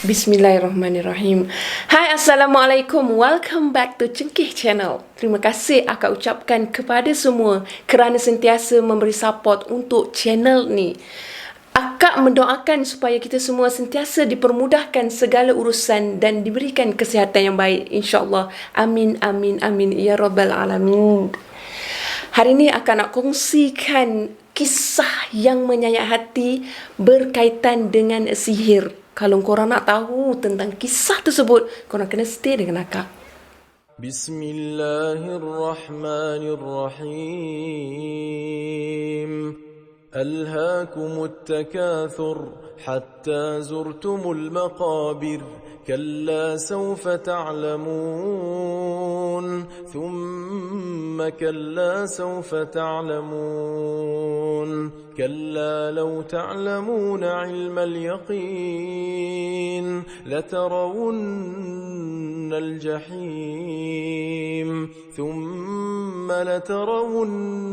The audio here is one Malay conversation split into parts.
Bismillahirrahmanirrahim. Hai, Assalamualaikum. Welcome back to Cengkih Channel. Terima kasih akak ucapkan kepada semua kerana sentiasa memberi support untuk channel ni. Akak mendoakan supaya kita semua sentiasa dipermudahkan segala urusan dan diberikan kesihatan yang baik, insya-Allah. Amin, amin, amin. Ya Rabbal Alamin. Hari ini akan nak kongsikan kisah yang menyayat hati berkaitan dengan sihir. Kalau korang nak tahu tentang kisah tersebut, korang kena stay dengan akak. Bismillahirrahmanirrahim. Alhaakumut takathur hatta zurtumul maqabir. كلا سوف تعلمون ثم كلا سوف تعلمون كلا لو تعلمون علم اليقين لترون الجحيم ثم لترونها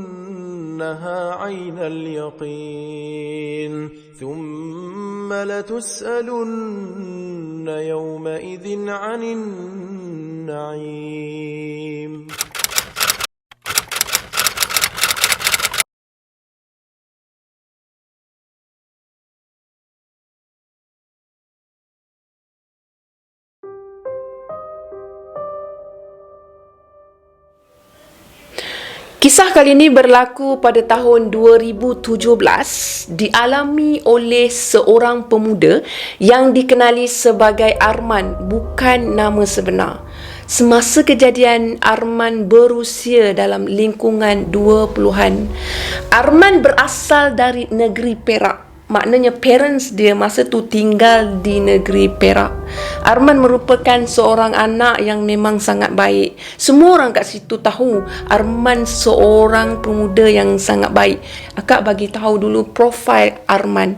عين اليقين ثم لتسألن يومئذ عن النعيم. Kisah kali ini berlaku pada tahun 2017, dialami oleh seorang pemuda yang dikenali sebagai Arman, bukan nama sebenar. Semasa kejadian, Arman berusia dalam lingkungan 20-an. Arman berasal dari negeri Perak. Maknanya parents dia masa tu tinggal di negeri Perak. Arman merupakan seorang anak yang memang sangat baik. Semua orang kat situ tahu Arman seorang pemuda yang sangat baik. Akak bagi tahu dulu profil Arman.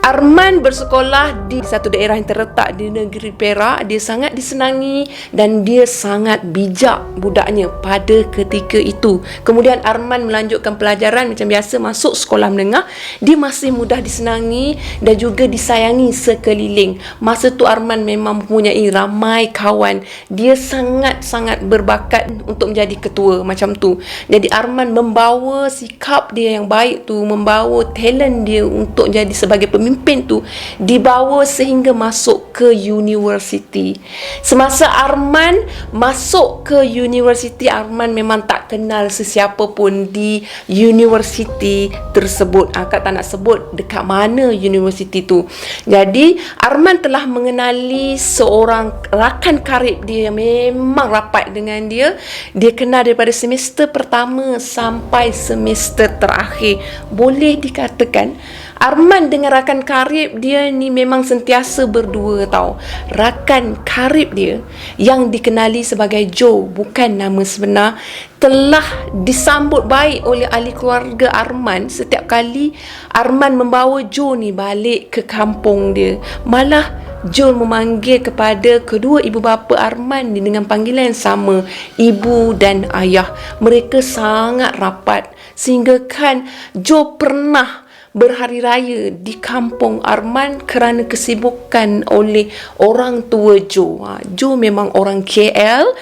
Arman bersekolah di satu daerah yang terletak di negeri Perak. Dia sangat disenangi dan dia sangat bijak budaknya pada ketika itu. Kemudian Arman melanjutkan pelajaran macam biasa, masuk sekolah menengah. Dia masih mudah disenangi dan juga disayangi sekeliling. Masa tu Arman memang mempunyai ramai kawan. Dia sangat-sangat berbakat untuk menjadi ketua macam tu. Jadi Arman membawa sikap dia yang baik tu, membawa talent dia untuk jadi sebagai pemimpin tu, dibawa sehingga masuk ke universiti. Semasa Arman masuk ke universiti, Arman memang tak kenal sesiapa pun di universiti tersebut. Akak tak nak sebut dekat mana universiti tu. Jadi Arman telah mengenali seorang rakan karib dia yang memang rapat dengan dia. Dia kenal daripada semester pertama sampai semester terakhir. Boleh dikatakan Arman dengan rakan karib dia ni memang sentiasa berdua tau. Rakan karib dia yang dikenali sebagai Joe, bukan nama sebenar, telah disambut baik oleh ahli keluarga Arman setiap kali Arman membawa Joe ni balik ke kampung dia. Malah Joe memanggil kepada kedua ibu bapa Arman ni dengan panggilan yang sama, ibu dan ayah. Mereka sangat rapat sehingga kan Joe pernah berhari raya di kampung Arman kerana kesibukan oleh orang tua Joe. Joe memang orang KL.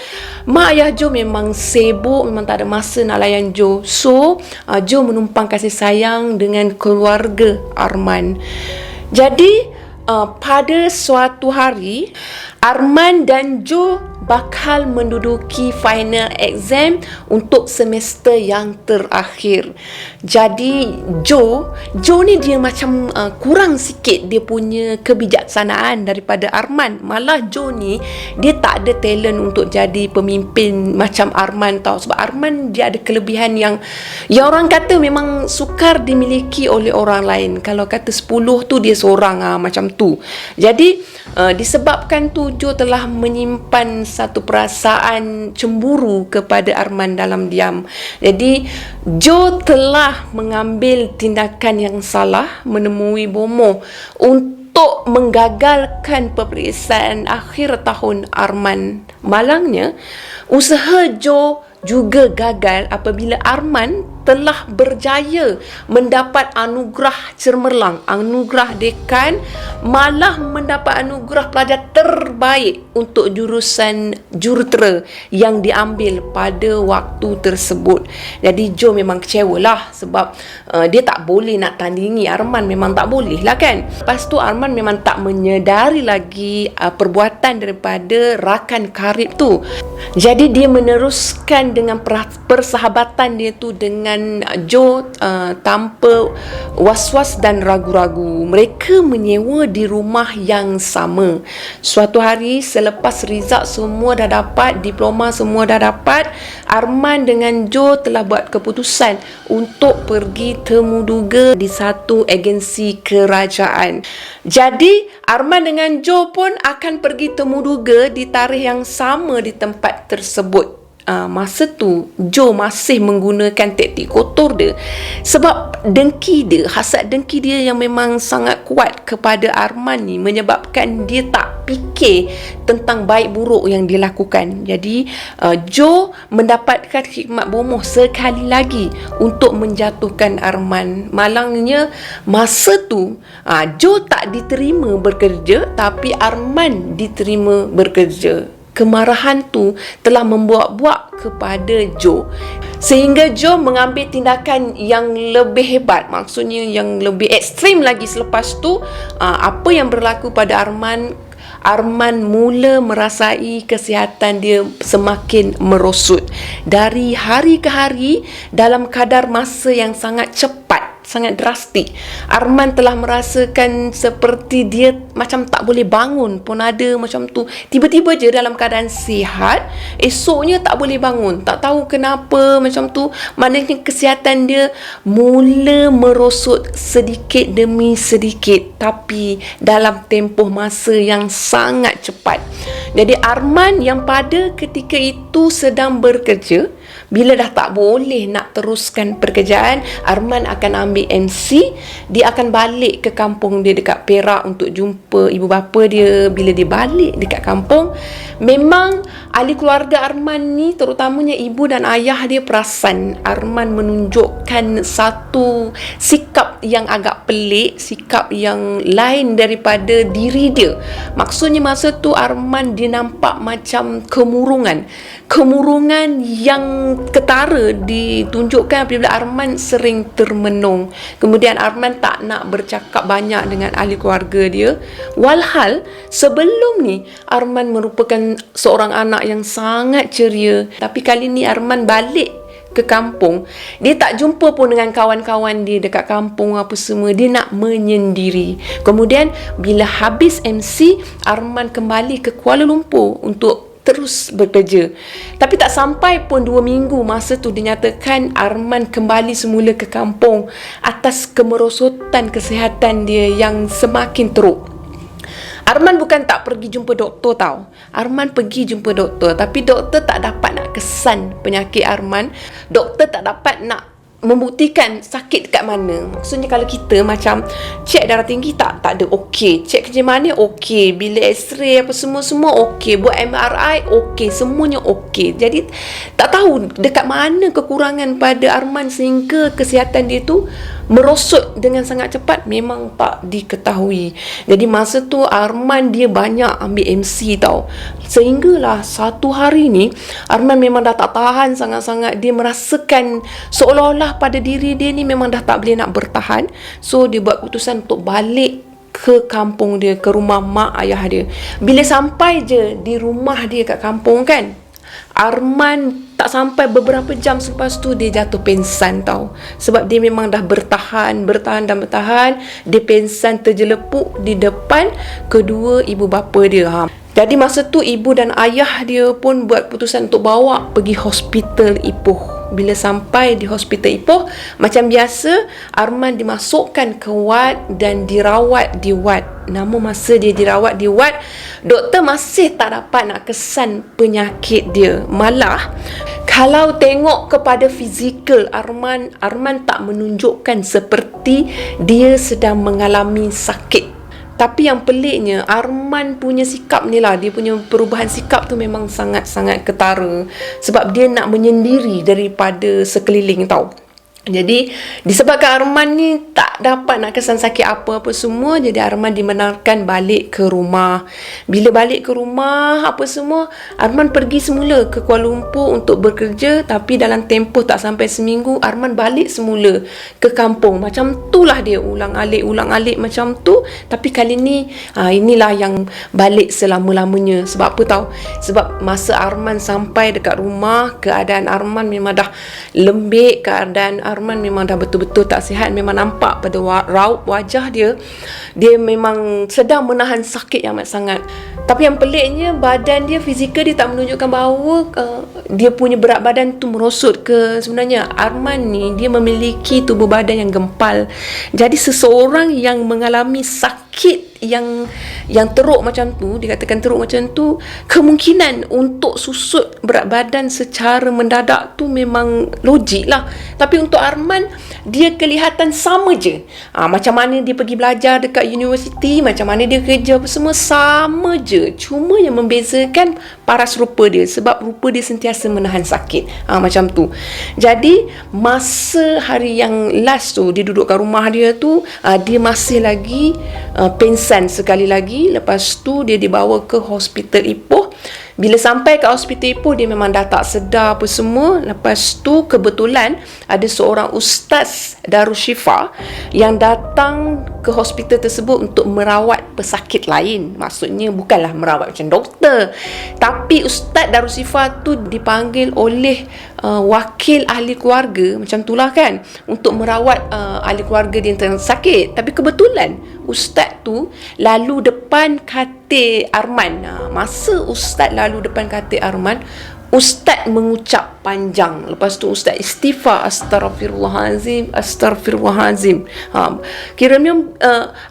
Mak ayah Joe memang sibuk, memang tak ada masa nak layan Joe. So, Joe menumpang kasih sayang dengan keluarga Arman. Jadi, pada suatu hari, Arman dan Joe bakal menduduki final exam untuk semester yang terakhir. Jadi Joe ni dia macam kurang sikit dia punya kebijaksanaan daripada Arman. Malah Joe ni dia tak ada talent untuk jadi pemimpin macam Arman tau. Sebab Arman dia ada kelebihan yang orang kata memang sukar dimiliki oleh orang lain. Kalau kata 10 tu dia seorang macam tu. Jadi disebabkan tu Joe telah menyimpan satu perasaan cemburu kepada Arman dalam diam. Jadi Joe telah mengambil tindakan yang salah, menemui Bomo untuk menggagalkan peperiksaan akhir tahun Arman. Malangnya, usaha Joe juga gagal apabila Arman telah berjaya mendapat anugerah cemerlang, anugerah dekan, malah mendapat anugerah pelajar terbaik untuk jurusan jurutera yang diambil pada waktu tersebut. Jadi Jo memang kecewa lah sebab dia tak boleh nak tandingi Arman, memang tak boleh lah kan. Lepas tu Arman memang tak menyedari lagi perbuatan daripada rakan karib tu. Jadi dia meneruskan dengan persahabatan dia tu dengan Jo tanpa was-was dan ragu-ragu. Mereka menyewa di rumah yang sama. Suatu hari selepas result semua dah dapat, diploma semua dah dapat, Arman dengan Jo telah buat keputusan untuk pergi temuduga di satu agensi kerajaan. Jadi Arman dengan Jo pun akan pergi temuduga di tarikh yang sama di tempat tersebut. Masa tu Jo masih menggunakan taktik kotor dia sebab dengki dia, hasad dengki dia yang memang sangat kuat kepada Arman ni menyebabkan dia tak fikir tentang baik buruk yang dia lakukan. Jadi Jo mendapatkan hikmat bomoh sekali lagi untuk menjatuhkan Arman. Malangnya masa tu Jo tak diterima bekerja tapi Arman diterima bekerja. Kemarahan tu telah membuak-buak kepada Jo sehingga Jo mengambil tindakan yang lebih hebat, maksudnya yang lebih ekstrim lagi. Selepas tu apa yang berlaku pada Arman mula merasai kesihatan dia semakin merosot dari hari ke hari dalam kadar masa yang sangat cepat, sangat drastik. Arman telah merasakan seperti dia macam tak boleh bangun pun ada macam tu. Tiba-tiba je dalam keadaan sihat, esoknya tak boleh bangun. Tak tahu kenapa macam tu. Maknanya kesihatan dia mula merosot sedikit demi sedikit, tapi dalam tempoh masa yang sangat cepat. Jadi Arman yang pada ketika itu sedang bekerja, bila dah tak boleh nak teruskan pekerjaan, Arman akan ambil MC. Dia akan balik ke kampung dia dekat Perak untuk jumpa ibu bapa dia. Bila dia balik dekat kampung, memang ahli keluarga Arman ni, terutamanya ibu dan ayah dia, perasan Arman menunjukkan satu sikap yang agak pelik, sikap yang lain daripada diri dia. Maksudnya masa tu Arman dia nampak macam kemurungan yang ketara ditunjukkan apabila Arman sering termenung. Kemudian Arman tak nak bercakap banyak dengan ahli keluarga dia. Walhal sebelum ni Arman merupakan seorang anak yang sangat ceria, tapi kali ni Arman balik ke kampung, dia tak jumpa pun dengan kawan-kawan dia dekat kampung apa semua. Dia nak menyendiri. Kemudian bila habis MC, Arman kembali ke Kuala Lumpur untuk terus bekerja. Tapi tak sampai pun 2 minggu masa tu dinyatakan Arman kembali semula ke kampung atas kemerosotan kesihatan dia yang semakin teruk. Arman bukan tak pergi jumpa doktor tau. Arman pergi jumpa doktor, tapi doktor tak dapat nak kesan penyakit Arman. Doktor tak dapat nak membuktikan sakit dekat mana. Maksudnya kalau kita macam cek darah tinggi tak ada, okey. Cek kerja mana, okey. Bila x-ray apa semua okey. Buat MRI okey, semuanya okey. Jadi tak tahu dekat mana kekurangan pada Arman sehingga kesihatan dia tu merosot dengan sangat cepat, memang tak diketahui. Jadi masa tu Arman dia banyak ambil MC tau. Sehinggalah satu hari ni Arman memang dah tak tahan sangat-sangat. Dia merasakan seolah-olah pada diri dia ni memang dah tak boleh nak bertahan. So dia buat keputusan untuk balik ke kampung dia, ke rumah mak ayah dia. Bila sampai je di rumah dia kat kampung kan, Arman tak sampai beberapa jam selepas tu dia jatuh pingsan tau. Sebab dia memang dah bertahan. Dia pingsan terjelepuk di depan kedua ibu bapa dia. Jadi masa tu ibu dan ayah dia pun buat keputusan untuk bawa pergi hospital Ipoh. Bila sampai di hospital Ipoh, macam biasa Arman dimasukkan ke wad dan dirawat di wad. Namun masa dia dirawat di wad, doktor masih tak dapat nak kesan penyakit dia. Malah kalau tengok kepada fizikal Arman tak menunjukkan seperti dia sedang mengalami sakit. Tapi yang peliknya, Arman punya sikap ni lah, dia punya perubahan sikap tu memang sangat-sangat ketara. Sebab dia nak menyendiri daripada sekeliling tau. Jadi disebabkan Arman ni tak dapat nak kesan sakit apa-apa semua, jadi Arman dibenarkan balik ke rumah. Bila balik ke rumah apa semua, Arman pergi semula ke Kuala Lumpur untuk bekerja, tapi dalam tempoh tak sampai seminggu Arman balik semula ke kampung. Macam itulah dia ulang-alik macam tu. Tapi kali ni inilah yang balik selama-lamanya. Sebab apa tahu? Sebab masa Arman sampai dekat rumah, keadaan Arman memang dah lembik, keadaan Arman memang dah betul-betul tak sihat. Memang nampak pada raut wajah dia memang sedang menahan sakit yang amat sangat. Tapi yang peliknya, badan dia, fizikal dia tak menunjukkan bahawa dia punya berat badan tu merosot ke. Sebenarnya Arman ni dia memiliki tubuh badan yang gempal. Jadi seseorang yang mengalami sakit yang teruk macam tu, dikatakan teruk macam tu, kemungkinan untuk susut berat badan secara mendadak tu memang logik lah. Tapi untuk Arman, dia kelihatan sama je. Macam mana dia pergi belajar dekat universiti, macam mana dia kerja, apa semua sama je. Cuma yang membezakan paras rupa dia, sebab rupa dia sentiasa menahan sakit. Macam tu. Jadi masa hari yang last tu, dia duduk kat rumah dia tu, dia masih lagi pingsan sekali lagi. Lepas tu dia dibawa ke hospital Ipoh. Bila sampai ke hospital Ipoh, dia memang dah tak sedar apa semua. Lepas tu kebetulan ada seorang ustaz Darusshifa yang datang ke hospital tersebut untuk merawat pesakit lain. Maksudnya bukanlah merawat macam doktor, tapi ustaz Darusshifa tu dipanggil oleh wakil ahli keluarga, macam itulah kan, untuk merawat ahli keluarga dia yang sakit. Tapi kebetulan ustaz tu lalu depan katil Arman. Masa ustaz lalu depan katil Arman, ustaz mengucap panjang. Lepas tu ustaz istighfar, astagfirullahalazim. Kiranya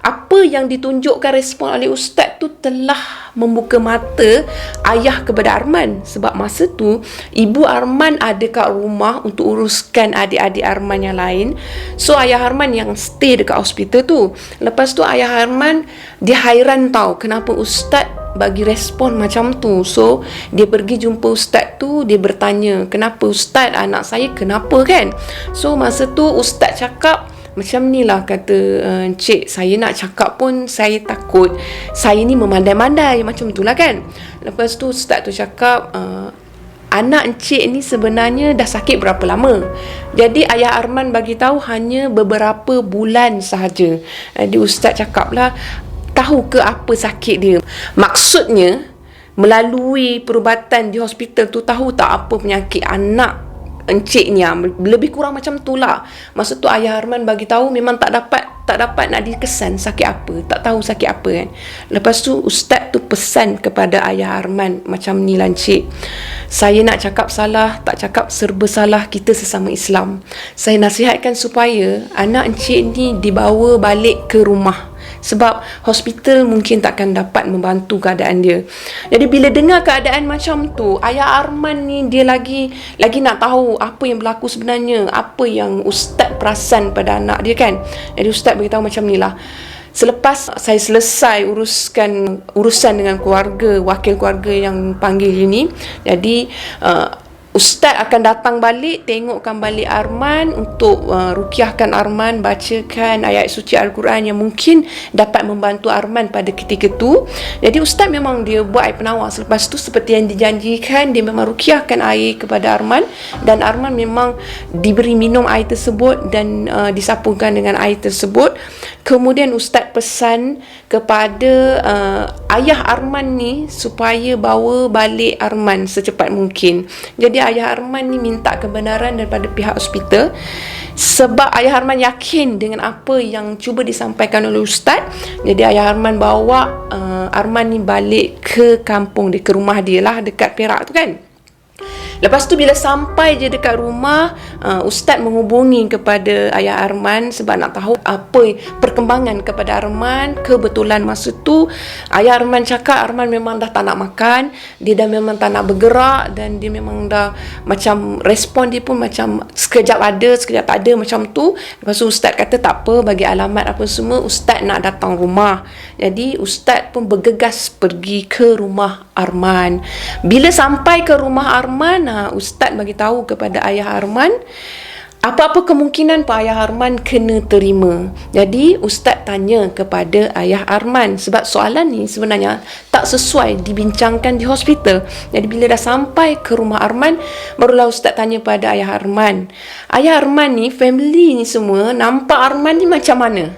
apa yang ditunjukkan respon oleh ustaz tu telah membuka mata ayah kepada Arman. Sebab masa tu ibu Arman ada kat rumah untuk uruskan adik-adik Arman yang lain. So ayah Arman yang stay dekat hospital tu. Lepas tu ayah Arman dia hairan tahu kenapa ustaz bagi respon macam tu. So dia pergi jumpa ustaz tu, dia bertanya, kenapa ustaz, anak saya kenapa kan? So masa tu ustaz cakap macam ni lah, kata encik, saya nak cakap pun saya takut, saya ni memandai-mandai, macam tu lah kan. Lepas tu ustaz tu cakap, anak encik ni sebenarnya dah sakit berapa lama? Jadi ayah Arman bagi tahu hanya beberapa bulan sahaja. Jadi ustaz cakap lah, tahu ke apa sakit dia? Maksudnya melalui perubatan di hospital tu, tahu tak apa penyakit anak encik ni? Lebih kurang macam tu lah. Masa tu ayah Arman bagi tahu memang tak dapat nak dikesan sakit apa, tak tahu sakit apa kan. Lepas tu ustaz tu pesan kepada ayah Arman, macam ni lah encik, saya nak cakap salah, tak cakap serba salah, kita sesama Islam. Saya nasihatkan supaya anak encik ni dibawa balik ke rumah, sebab hospital mungkin takkan dapat membantu keadaan dia. Jadi bila dengar keadaan macam tu, ayah Arman ni dia lagi nak tahu apa yang berlaku sebenarnya, apa yang ustaz perasan pada anak dia kan. Jadi ustaz beritahu macam ni lah, selepas saya selesai urusan dengan keluarga, wakil keluarga yang panggil ini, jadi ustaz akan datang balik, tengokkan balik Arman untuk rukiahkan Arman, bacakan ayat suci Al-Quran yang mungkin dapat membantu Arman pada ketika tu. Jadi ustaz memang dia buat air penawar. Selepas tu seperti yang dijanjikan, dia memang rukiahkan air kepada Arman, dan Arman memang diberi minum air tersebut dan disapukan dengan air tersebut. Kemudian ustaz pesan kepada ayah Arman ni supaya bawa balik Arman secepat mungkin. Jadi ayah Arman ni minta kebenaran daripada pihak hospital, sebab ayah Arman yakin dengan apa yang cuba disampaikan oleh ustaz. Jadi ayah Arman bawa Arman ni balik ke kampung dia, ke rumah dia lah dekat Perak tu kan. Lepas tu bila sampai je dekat rumah, ustaz menghubungi kepada ayah Arman sebab nak tahu apa perkembangan kepada Arman. Kebetulan masa tu ayah Arman cakap Arman memang dah tak nak makan, dia dah memang tak nak bergerak, dan dia memang dah macam respon dia pun macam sekejap ada, sekejap tak ada, macam tu. Lepas tu ustaz kata tak apa, bagi alamat apa semua, ustaz nak datang rumah. Jadi ustaz pun bergegas pergi ke rumah Arman. Bila sampai ke rumah Arman, ustaz bagi tahu kepada ayah Arman apa-apa kemungkinan Pak Ayah Arman kena terima. Jadi Ustaz tanya kepada Ayah Arman, sebab soalan ni sebenarnya tak sesuai dibincangkan di hospital. Jadi bila dah sampai ke rumah Arman, barulah Ustaz tanya pada Ayah Arman, Ayah Arman ni, family ni semua nampak Arman ni macam mana?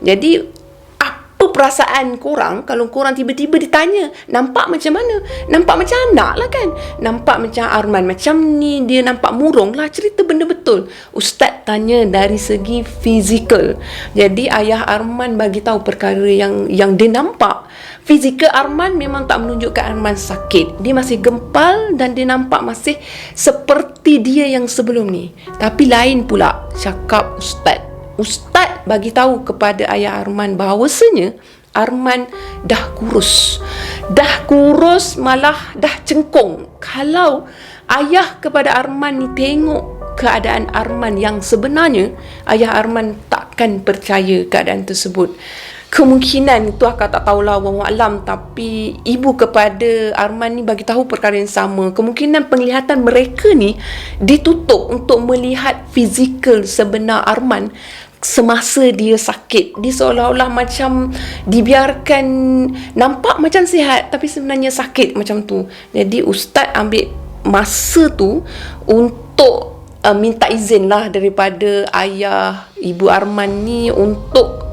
Jadi apa perasaan korang kalau korang tiba-tiba ditanya, nampak macam mana? Nampak macam anak lah kan? Nampak macam Arman macam ni, dia nampak murung lah, cerita benda betul. Ustaz tanya dari segi fizikal. Jadi Ayah Arman bagi tahu perkara yang dia nampak. Fizikal Arman memang tak menunjukkan Arman sakit. Dia masih gempal dan dia nampak masih seperti dia yang sebelum ni. Tapi lain pula cakap Ustaz. Ustaz bagi tahu kepada Ayah Arman bahawasanya Arman dah kurus. Dah kurus, malah dah cengkung. Kalau ayah kepada Arman ni tengok keadaan Arman yang sebenarnya, Ayah Arman takkan percaya keadaan tersebut. Kemungkinan itu akak tak tahulah, wallahualam, tapi ibu kepada Arman ni bagi tahu perkara yang sama. Kemungkinan penglihatan mereka ni ditutup untuk melihat fizikal sebenar Arman semasa dia sakit. Dia seolah-olah macam dibiarkan nampak macam sihat tapi sebenarnya sakit macam tu. Jadi Ustaz ambil masa tu untuk minta izin lah daripada ayah ibu Arman ni untuk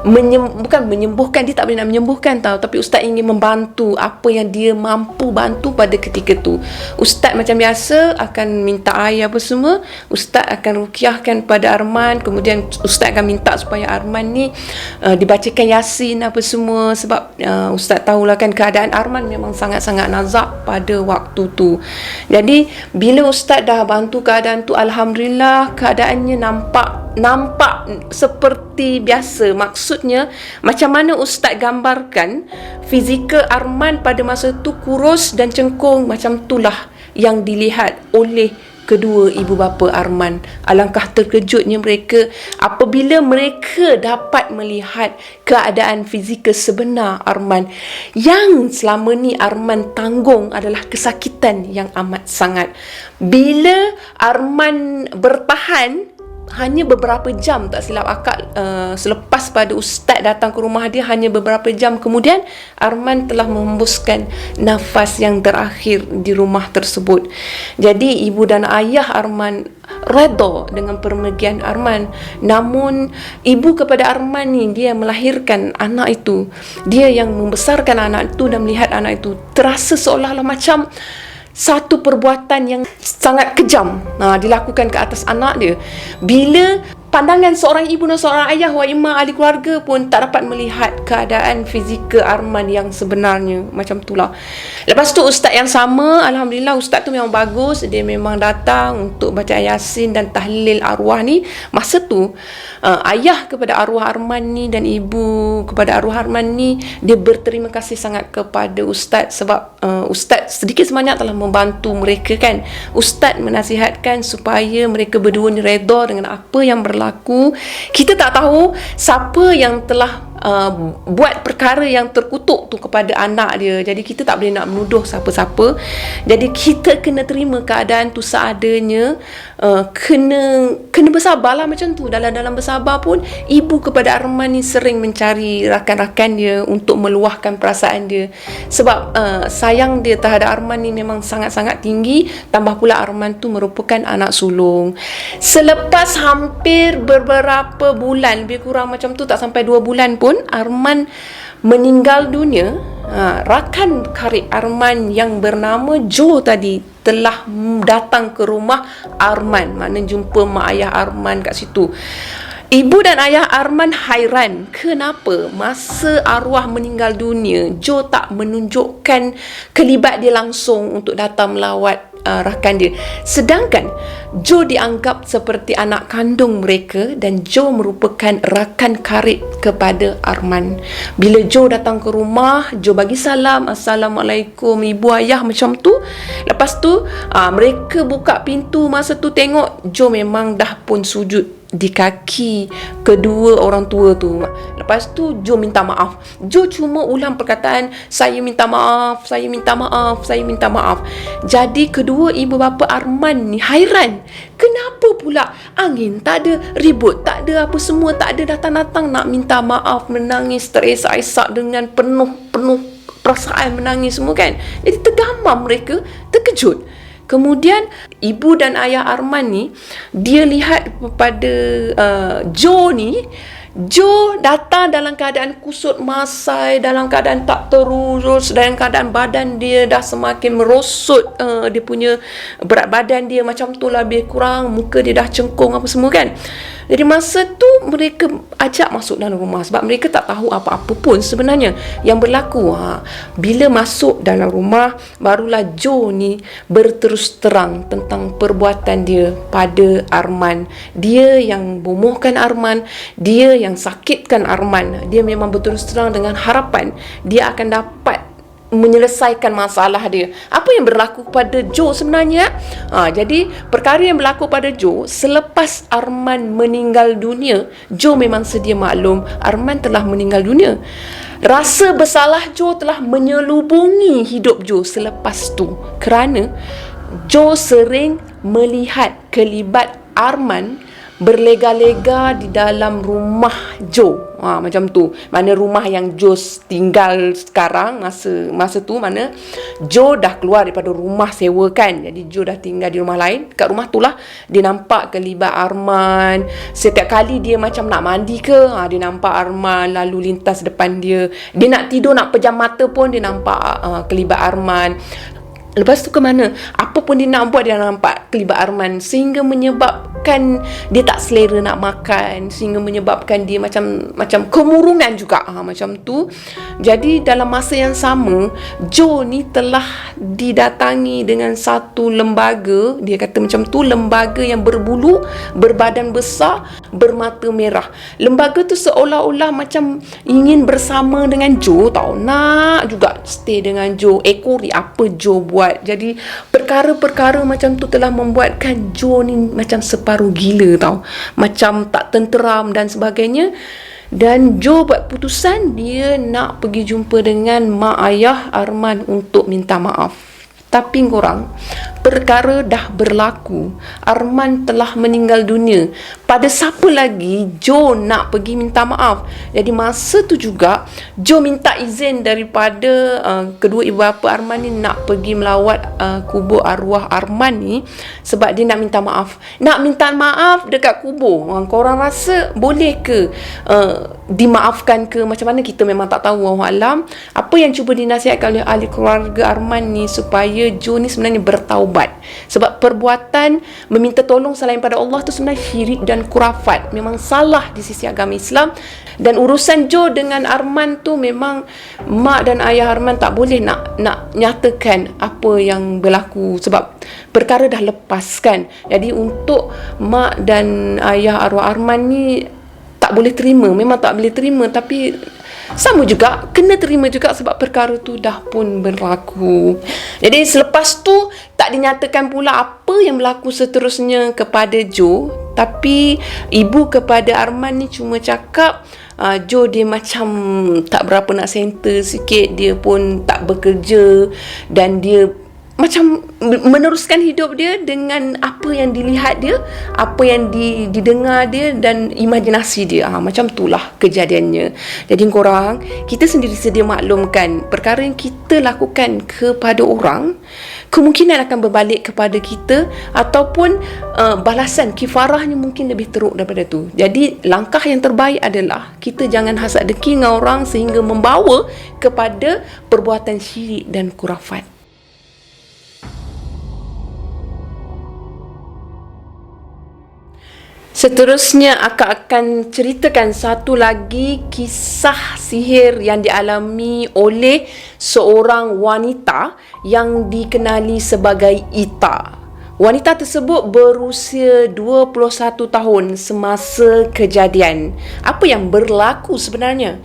bukan menyembuhkan. Dia tak boleh nak menyembuhkan tau, tapi Ustaz ingin membantu apa yang dia mampu bantu pada ketika tu. Ustaz macam biasa akan minta air apa semua, Ustaz akan rukiahkan pada Arman. Kemudian Ustaz akan minta supaya Arman ni dibacakan Yasin apa semua, sebab Ustaz tahulah kan keadaan Arman memang sangat-sangat nazak pada waktu tu. Jadi bila Ustaz dah bantu keadaan tu, alhamdulillah keadaannya nampak seperti biasa. Maksudnya macam mana Ustaz gambarkan fizikal Arman pada masa tu kurus dan cengkung, macam itulah yang dilihat oleh kedua ibu bapa Arman. Alangkah terkejutnya mereka apabila mereka dapat melihat keadaan fizikal sebenar Arman. Yang selama ni Arman tanggung adalah kesakitan yang amat sangat. Bila Arman bertahan hanya beberapa jam, tak silap akak, selepas pada Ustaz datang ke rumah dia, hanya beberapa jam kemudian Arman telah menghembuskan nafas yang terakhir di rumah tersebut. Jadi ibu dan ayah Arman redha dengan permergian Arman. Namun ibu kepada Arman ni, dia melahirkan anak itu, dia yang membesarkan anak itu dan melihat anak itu, terasa seolah-olah macam satu perbuatan yang sangat kejam dilakukan ke atas anak dia. Bila pandangan seorang ibu dan seorang ayah wa imma ahli keluarga pun tak dapat melihat keadaan fizikal Arman yang sebenarnya, macam itulah. Lepas tu Ustaz yang sama, alhamdulillah Ustaz tu memang bagus. Dia memang datang untuk baca Yasin dan tahlil arwah ni. Masa tu ayah kepada arwah Arman ni dan ibu kepada arwah Arman ni, dia berterima kasih sangat kepada Ustaz sebab Ustaz sedikit sebanyak telah membantu mereka kan. Ustaz menasihatkan supaya mereka berdua ni redha dengan apa yang berlaku. Kita tak tahu siapa yang telah buat perkara yang terkutuk tu kepada anak dia. Jadi kita tak boleh nak menuduh siapa-siapa. Jadi kita kena terima keadaan tu seadanya. Kena bersabarlah macam tu. Dalam bersabar pun, ibu kepada Arman ni sering mencari rakan-rakan dia untuk meluahkan perasaan dia. Sebab sayang dia terhadap Arman ni memang sangat-sangat tinggi. Tambah pula Arman tu merupakan anak sulung. Selepas hampir beberapa bulan, lebih kurang macam tu, tak sampai 2 bulan pun, Arman meninggal dunia. Rakan karib Arman yang bernama Jo tadi telah datang ke rumah Arman, maknanya jumpa mak ayah Arman kat situ. Ibu dan ayah Arman hairan kenapa masa arwah meninggal dunia, Jo tak menunjukkan kelibat dia langsung untuk datang melawat rakan dia. Sedangkan Jo dianggap seperti anak kandung mereka dan Jo merupakan rakan karib kepada Arman. Bila Jo datang ke rumah, Jo bagi salam, Assalamualaikum ibu ayah, macam tu. Lepas tu mereka buka pintu, masa tu tengok Jo memang dah pun sujud di kaki kedua orang tua tu. Lepas tu Jo minta maaf. Jo cuma ulang perkataan, saya minta maaf, saya minta maaf, saya minta maaf. Jadi kedua ibu bapa Arman ni hairan Kenapa pula angin tak ada, ribut tak ada, apa semua tak ada, datang-datang nak minta maaf, menangis terisak-isak dengan penuh perasaan, menangis semua kan. Jadi tergamam mereka, terkejut. Kemudian ibu dan ayah Arman ni, dia lihat kepada Joe ni. Joe datang dalam keadaan kusut masai, dalam keadaan tak terurus, dalam keadaan badan dia dah semakin merosot, dia punya berat badan dia macam tu lah, lebih kurang, muka dia dah cengkung apa semua kan. Jadi masa tu mereka ajak masuk dalam rumah sebab mereka tak tahu apa-apa pun sebenarnya yang berlaku. Bila masuk dalam rumah, barulah Joe ni berterus terang tentang perbuatan dia pada Arman. Dia yang bomohkan Arman, dia yang sakitkan Arman. Dia memang berterus terang dengan harapan dia akan dapat menyelesaikan masalah dia. Apa yang berlaku pada Joe sebenarnya? Jadi perkara yang berlaku pada Joe selepas Arman meninggal dunia, Joe memang sedia maklum Arman telah meninggal dunia. Rasa bersalah Joe telah menyelubungi hidup Joe selepas tu, kerana Joe sering melihat kelibat Arman berlega-lega di dalam rumah Joe. Macam tu. Mana rumah yang Joe tinggal sekarang, masa tu mana Joe dah keluar daripada rumah sewa kan. Jadi Joe dah tinggal di rumah lain. Kat rumah tu lah dia nampak kelibat Arman. Setiap kali dia macam nak mandi ke, dia nampak Arman lalu lintas depan dia. Dia nak tidur, nak pejam mata pun dia nampak kelibat Arman. Lepas tu ke mana? Apa pun dia nak buat, dia nampak kelibat Arman, sehingga menyebabkan dia tak selera nak makan, sehingga menyebabkan dia macam kemurungan juga, macam tu. Jadi dalam masa yang sama, Joe ni telah didatangi dengan satu lembaga. Dia kata macam tu, lembaga yang berbulu, berbadan besar, bermata merah. Lembaga tu seolah-olah macam ingin bersama dengan Joe tau, nak juga stay dengan Joe, ekori apa Joe buat. Jadi perkara-perkara macam tu telah membuatkan Joe ni macam separuh gila tau, macam tak tenteram dan sebagainya. Dan Joe buat putusan dia nak pergi jumpa dengan mak ayah Arman untuk minta maaf. Tapi korang, perkara dah berlaku, Arman telah meninggal dunia. Pada siapa lagi Joe nak pergi minta maaf? Jadi masa tu juga Joe minta izin daripada kedua ibu bapa Arman ni nak pergi melawat kubur arwah Arman ni, sebab dia nak minta maaf. Nak minta maaf dekat kubur, korang rasa boleh ke dimaafkan ke macam mana? Kita memang tak tahu, wallahualam. Apa yang cuba dinasihatkan oleh ahli keluarga Arman ni supaya Joe ni sebenarnya bertaubat. Sebab perbuatan meminta tolong selain pada Allah tu sebenarnya syirik dan kurafat, memang salah di sisi agama Islam. Dan urusan Joe dengan Arman tu memang mak dan ayah Arman tak boleh nak nyatakan apa yang berlaku sebab perkara dah lepas kan. Jadi untuk mak dan ayah arwah Arman ni tak boleh terima, memang tak boleh terima, tapi sama juga kena terima juga sebab perkara tu dah pun berlaku. Jadi selepas tu tak dinyatakan pula apa yang berlaku seterusnya kepada Joe, tapi ibu kepada Arman ni cuma cakap Joe dia macam tak berapa nak settle sikit, dia pun tak bekerja dan dia macam meneruskan hidup dia dengan apa yang dilihat dia, apa yang didengar dia dan imajinasi dia. Macam itulah kejadiannya. Jadi korang, kita sendiri sedia maklumkan perkara yang kita lakukan kepada orang kemungkinan akan berbalik kepada kita, ataupun balasan kifarahnya mungkin lebih teruk daripada tu. Jadi langkah yang terbaik adalah kita jangan hasad dengki dengan orang sehingga membawa kepada perbuatan syirik dan kurafat. Seterusnya akak akan ceritakan satu lagi kisah sihir yang dialami oleh seorang wanita yang dikenali sebagai Ita. Wanita tersebut berusia 21 tahun semasa kejadian. Apa yang berlaku sebenarnya?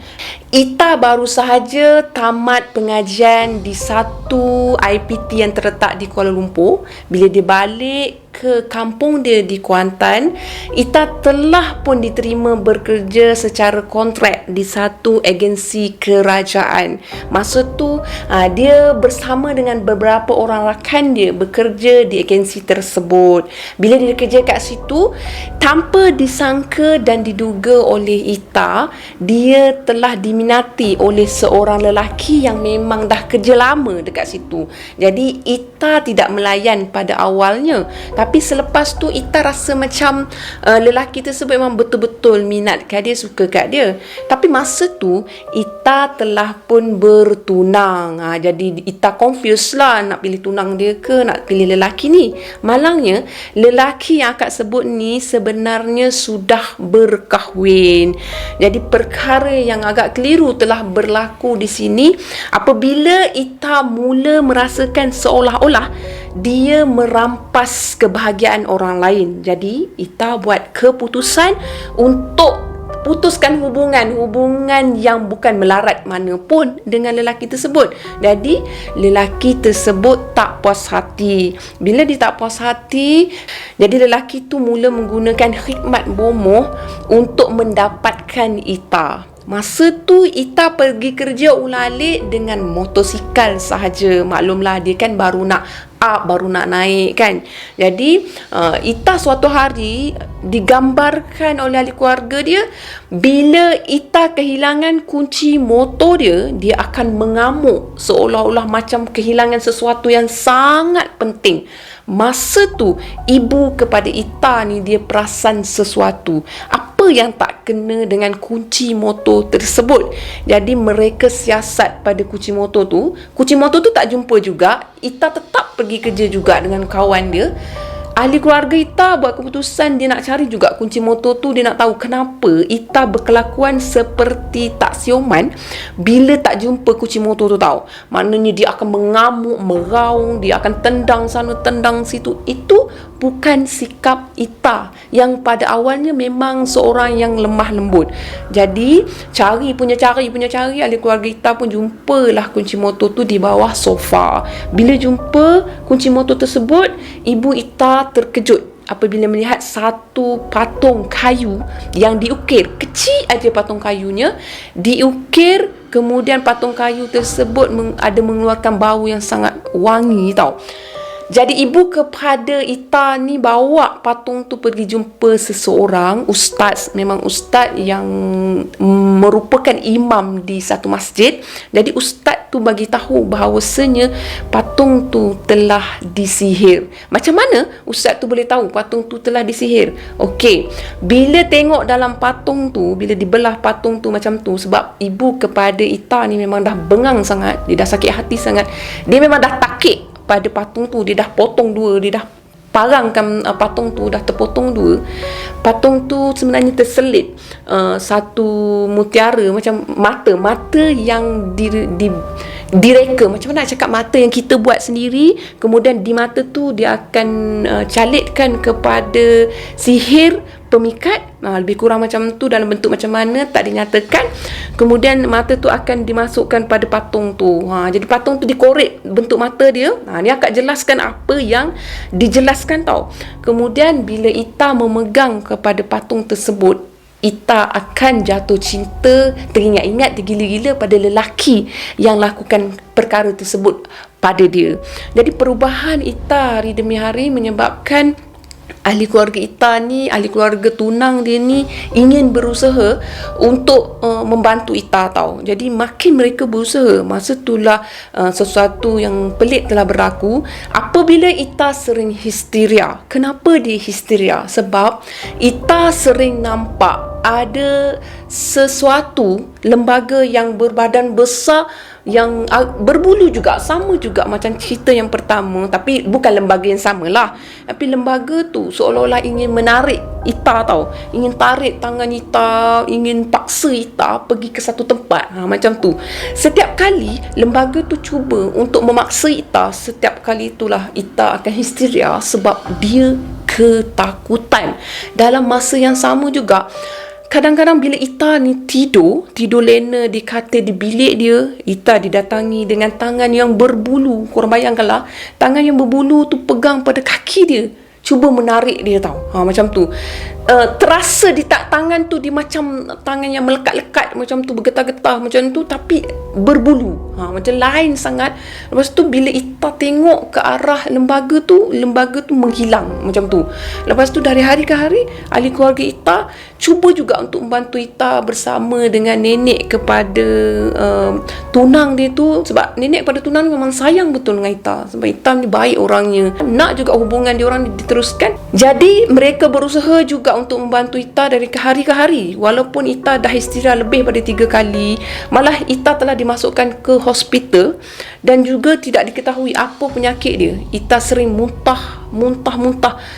Ita baru sahaja tamat pengajian di satu IPT yang terletak di Kuala Lumpur. Bila dia balik ke kampung dia di Kuantan, Ita telah pun diterima bekerja secara kontrak di satu agensi kerajaan. Masa tu dia bersama dengan beberapa orang rakan dia bekerja di agensi tersebut. Bila dia kerja kat situ, tanpa disangka dan diduga oleh Ita, dia telah diminati oleh seorang lelaki yang memang dah kerja lama dekat situ. Jadi Ita tidak melayan pada awalnya, tapi selepas tu Ita rasa macam lelaki tersebut memang betul-betul minat kat dia, suka kat dia. Tapi masa tu Ita telah pun bertunang. Jadi Ita confused lah, nak pilih tunang dia ke nak pilih lelaki ni. Malangnya lelaki yang akak sebut ni sebenarnya sudah berkahwin. Jadi perkara yang agak keliru telah berlaku di sini apabila Ita mula merasakan seolah-olah dia merampas kebahagiaan orang lain. Jadi Ita buat keputusan untuk putuskan hubungan yang bukan melarat mana pun dengan lelaki tersebut. Jadi lelaki tersebut tak puas hati. Bila dia tak puas hati, jadi lelaki tu mula menggunakan khidmat bomoh untuk mendapatkan Ita. Masa tu Ita pergi kerja ulalik dengan motosikal sahaja. Maklumlah dia kan baru nak baru nak naik kan. Jadi Ita suatu hari digambarkan oleh ahli keluarga dia, bila Ita kehilangan kunci motor dia, dia akan mengamuk seolah-olah macam kehilangan sesuatu yang sangat penting. Masa tu ibu kepada Ita ni dia perasan sesuatu, apa yang tak kena dengan kunci motor tersebut. Jadi mereka siasat pada kunci motor tu. Kunci motor tu tak jumpa juga. Ita tetap pergi kerja juga dengan kawan dia. Ahli keluarga Ita buat keputusan dia nak cari juga kunci motor tu. Dia nak tahu kenapa Ita berkelakuan seperti tak sioman bila tak jumpa kunci motor tu tahu. Maknanya dia akan mengamuk, meraung, dia akan tendang sana, tendang situ. Itu bukan sikap Ita yang pada awalnya memang seorang yang lemah lembut. Jadi cari ahli keluarga Ita pun jumpalah kunci motor tu di bawah sofa. Bila jumpa kunci motor tersebut, ibu Ita terkejut apabila melihat satu patung kayu yang diukir. Kecil aja patung kayunya diukir, kemudian patung kayu tersebut ada mengeluarkan bau yang sangat wangi tau. Jadi ibu kepada Ita ni bawa patung tu pergi jumpa seseorang ustaz, memang ustaz yang merupakan imam di satu masjid. Jadi ustaz tu bagi tahu bahawasanya patung tu telah disihir. Macam mana ustaz tu boleh tahu patung tu telah disihir? Okey, bila tengok dalam patung tu, bila dibelah patung tu macam tu, sebab ibu kepada Ita ni memang dah bengang sangat, dia dah sakit hati sangat, dia memang dah takik pada patung tu, dia dah potong dua, dia dah parangkan patung tu, dah terpotong dua. Patung tu sebenarnya terselit satu mutiara macam mata yang direka, macam mana nak cakap, mata yang kita buat sendiri, kemudian di mata tu dia akan calitkan kepada sihir pemikat. Lebih kurang macam tu, dalam bentuk macam mana tak dinyatakan. Kemudian mata tu akan dimasukkan pada patung tu. Jadi patung tu dikorek bentuk mata dia. Ni akak jelaskan apa yang dijelaskan tau. Kemudian bila Ita memegang kepada patung tersebut, Ita akan jatuh cinta, teringat-ingat, tergila-gila pada lelaki yang lakukan perkara tersebut pada dia. Jadi perubahan Ita hari demi hari menyebabkan ahli keluarga Ita ni, ahli keluarga tunang dia ni ingin berusaha untuk membantu Ita tau. Jadi makin mereka berusaha, masa itulah sesuatu yang pelik telah berlaku apabila Ita sering histeria. Kenapa dia histeria? Sebab Ita sering nampak ada sesuatu lembaga yang berbadan besar, yang berbulu juga, sama juga macam cerita yang pertama, tapi bukan lembaga yang samalah. Tapi lembaga tu seolah-olah ingin menarik Ita tau, ingin tarik tangan Ita, ingin paksa Ita pergi ke satu tempat. Macam tu. Setiap kali lembaga tu cuba untuk memaksa Ita, setiap kali itulah Ita akan histeria sebab dia ketakutan. Dalam masa yang sama juga, kadang-kadang bila Ita ni tidur lena di katil di bilik dia, Ita didatangi dengan tangan yang berbulu. Korang bayangkanlah, tangan yang berbulu tu pegang pada kaki dia, cuba menarik dia tau. Macam tu. Terasa di tangan tu dia macam tangan yang melekat-lekat macam tu, bergetar-getar macam tu, tapi berbulu. Macam lain sangat. Lepas tu bila Ita tengok ke arah lembaga tu menghilang macam tu. Lepas tu dari hari ke hari, ahli keluarga Ita cuba juga untuk membantu Ita bersama dengan nenek kepada tunang dia tu. Sebab nenek kepada tunang ni memang sayang betul dengan Ita. Sebab Ita ni baik orangnya, nak juga hubungan dia orang diteruskan. Jadi mereka berusaha juga untuk membantu Ita dari hari ke hari. Walaupun Ita dah istirahat lebih pada 3 kali, malah Ita telah dimasukkan ke hospital dan juga tidak diketahui apa penyakit dia. Ita sering muntah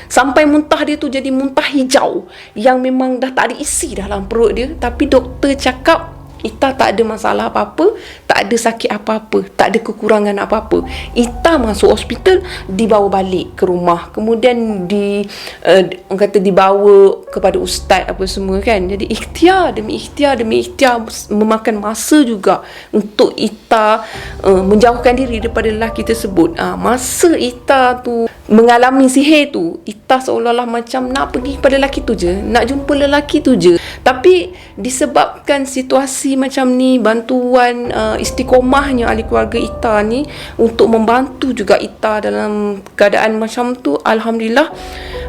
sampai muntah dia tu jadi muntah hijau yang memang dah tak ada isi dalam perut dia. Tapi doktor cakap Ita tak ada masalah apa-apa, tak ada sakit apa-apa, tak ada kekurangan apa-apa. Ita masuk hospital, dibawa balik ke rumah. Kemudian orang kata dibawa kepada ustaz apa semua kan. Jadi ikhtiar demi ikhtiar memakan masa juga untuk Ita menjauhkan diri daripada lelaki tersebut. Masa Ita tu mengalami sihir tu, Ita seolah-olah macam nak pergi kepada lelaki tu je, nak jumpa lelaki tu je. Tapi disebabkan situasi macam ni, bantuan istiqomahnya ahli keluarga Ita ni untuk membantu juga Ita dalam keadaan macam tu, alhamdulillah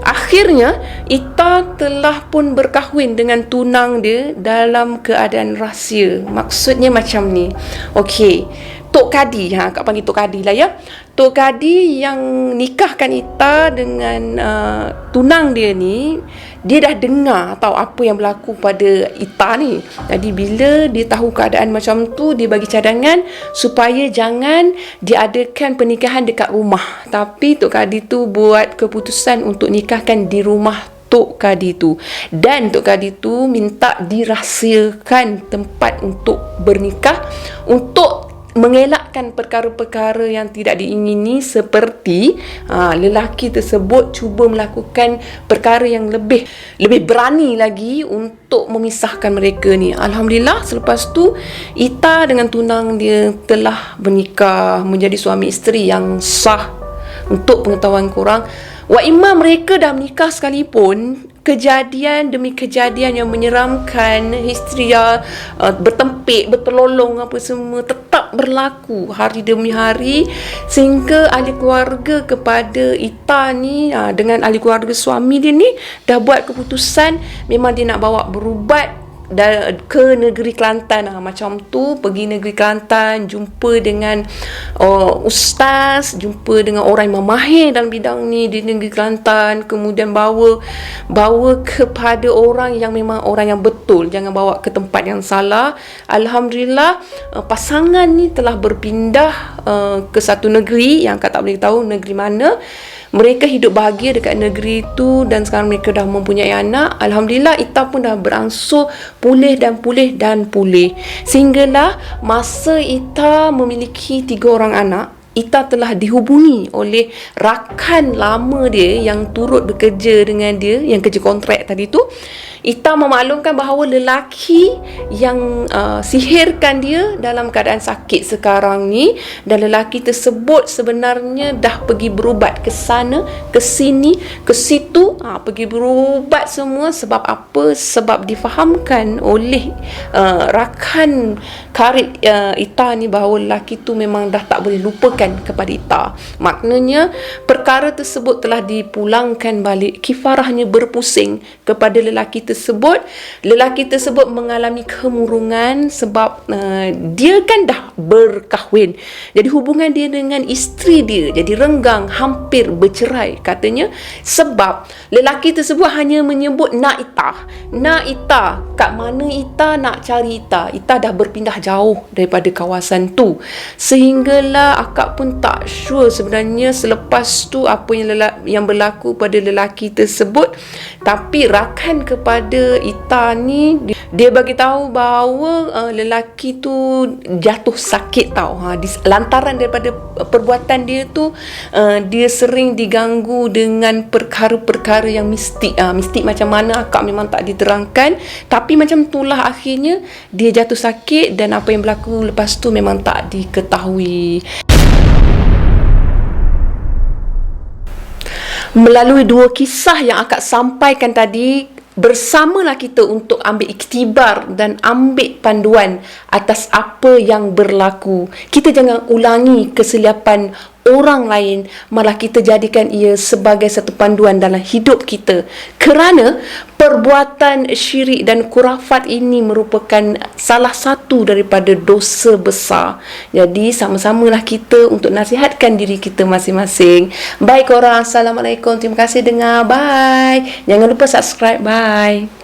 akhirnya Ita telah pun berkahwin dengan tunang dia dalam keadaan rahsia. Maksudnya macam ni. Okey, Tok Kadi, Kak panggil Tok Kadi lah ya. Tok Kadi yang nikahkan Ita dengan tunang dia ni, dia dah dengar tahu apa yang berlaku pada Ita ni. Jadi bila dia tahu keadaan macam tu, dia bagi cadangan supaya jangan diadakan pernikahan dekat rumah. Tapi Tok Kadi tu buat keputusan untuk nikahkan di rumah Tok Kadi tu. Dan Tok Kadi tu minta dirahsiakan tempat untuk bernikah untuk mengelakkan perkara-perkara yang tidak diingini, seperti lelaki tersebut cuba melakukan perkara yang lebih berani lagi untuk memisahkan mereka ni. Alhamdulillah selepas tu Ita dengan tunang dia telah bernikah menjadi suami isteri yang sah. Untuk pengetahuan korang, wa imam mereka dah menikah sekalipun, kejadian demi kejadian yang menyeramkan, histeria, bertempik, bertelolong apa semua tetap berlaku hari demi hari, sehingga ahli keluarga kepada Ita ni dengan ahli keluarga suami dia ni dah buat keputusan memang dia nak bawa berubat ke negeri Kelantan. Macam tu, pergi negeri Kelantan, jumpa dengan ustaz, jumpa dengan orang yang mahir dalam bidang ni di negeri Kelantan, kemudian bawa kepada orang yang memang orang yang betul, jangan bawa ke tempat yang salah. Alhamdulillah pasangan ni telah berpindah ke satu negeri yang Kak tak boleh tahu negeri mana. Mereka hidup bahagia dekat negeri itu dan sekarang mereka dah mempunyai anak. Alhamdulillah Ita pun dah beransur pulih. Sehinggalah masa Ita memiliki 3 orang anak, Ita telah dihubungi oleh rakan lama dia yang turut bekerja dengan dia, yang kerja kontrak tadi tu. Ita memaklumkan bahawa lelaki yang sihirkan dia dalam keadaan sakit sekarang ni, dan lelaki tersebut sebenarnya dah pergi berubat ke sana, ke sini, ke situ, pergi berubat semua. Sebab apa? Sebab difahamkan oleh rakan karib Ita ni bahawa lelaki tu memang dah tak boleh lupakan kepada Ita. Maknanya perkara tersebut telah dipulangkan balik, kifarahnya berpusing kepada lelaki tersebut. Lelaki tersebut mengalami kemurungan sebab dia kan dah berkahwin. Jadi hubungan dia dengan isteri dia jadi renggang, hampir bercerai katanya. Sebab lelaki tersebut hanya menyebut nak Ita. Kat mana Ita, nak cari Ita. Ita dah berpindah jauh daripada kawasan tu. Sehinggalah akak akak pun tak sure sebenarnya selepas tu apa yang berlaku pada lelaki tersebut. Tapi rakan kepada Ita ni, dia bagi tahu bahawa lelaki tu jatuh sakit tau. Lantaran daripada perbuatan dia tu, dia sering diganggu dengan perkara-perkara yang mistik. Mistik macam mana akak memang tak diterangkan, tapi macam itulah akhirnya dia jatuh sakit dan apa yang berlaku lepas tu memang tak diketahui. Melalui dua kisah yang akak sampaikan tadi, bersamalah kita untuk ambil iktibar dan ambil panduan atas apa yang berlaku. Kita jangan ulangi kesilapan orang lain, malah kita jadikan ia sebagai satu panduan dalam hidup kita. Kerana perbuatan syirik dan khurafat ini merupakan salah satu daripada dosa besar. Jadi sama-samalah kita untuk nasihatkan diri kita masing-masing. Baik korang, Assalamualaikum. Terima kasih dengar. Bye. Jangan lupa subscribe. Bye.